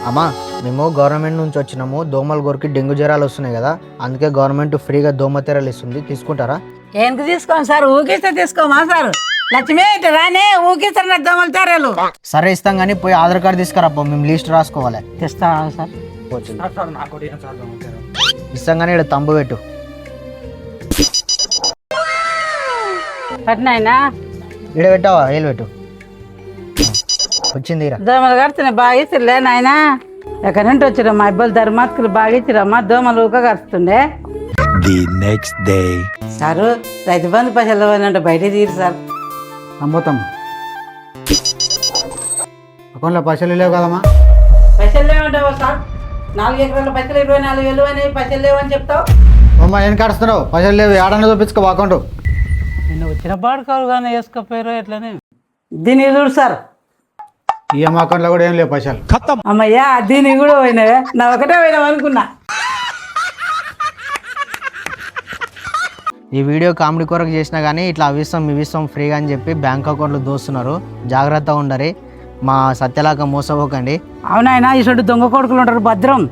అమ్మా మేము గవర్నమెంట్ నుంచి వచ్చినాము, దోమల గొరికి డెంగ్యూ జ్వరాలు వస్తున్నాయి కదా, అందుకే గవర్నమెంట్ ఫ్రీగా దోమ తెరలు ఇస్తుంది, తీసుకుంటారా? ఎందుకు తీసుకోం సార్, ఊకిస్తే తీసుకోమా సార్? లక్ష్మి ఇటు రానే, ఊకిస్తారు నాకు దోమలు తెరలు. సరే ఇస్తాం కానీ పోయి ఆధార్ కార్డు తీసుకురాపో, మేము లిస్ట్ రాసుకోవాలి. తెస్తా సార్. ఇస్తాం కానీ ఇక్కడ తంబు పెట్టు. పట్నాయనా ఇక్కడ పెట్టావా? వేలు పెట్టు. వచ్చింది దోమలు కడుతున్నాయి, బాగా ఇచ్చిలే నాయన. ఎక్కడి నుండి వచ్చిరా మా ఇబ్బంది ధర్మాత్కులు బాగా ఇచ్చిరమ్మా, దోమలు ఊక కడుతుండే. సారు రైతు బంధు పైసలు అంటే బయట తీరు సార్. అమ్ముతాం అకౌంట్లో పైసలు లేవు కదమ్మా. పైసలు లేవంటావా సార్? 4 ఎకరాల పైసలు 24,000 అని పైసలు లేవని చెప్తావు. అమ్మ ఏం కాడుస్తున్నావు? పైసలు లేవు, ఏడన్నా చూపించుకో అకౌంట్. నిన్న వచ్చిన పాడుకోరు కానీ వేసుకోపోయారు ఎట్లనే. దీన్ని చూడు సార్. ఈ అమ్మ అకౌంట్లో కూడా ఏం లేవు పైసలు. అమ్మయ్యా దీనికి కూడా పోయినావే, నా ఒకటే పోయినావు అనుకున్నా. ఈ వీడియో కామెడీ కొరకు చేసినా కానీ ఇట్లా అవిస్తాం ఇవిస్తాం ఫ్రీగా అని చెప్పి బ్యాంక్ అకౌంట్లు దోస్తున్నారు, జాగ్రత్తగా ఉండరు. మా సత్యలాగా మోసపోకండి. అవునాయన ఇటువంటి దొంగ కొడుకులు ఉంటారు, భద్రం.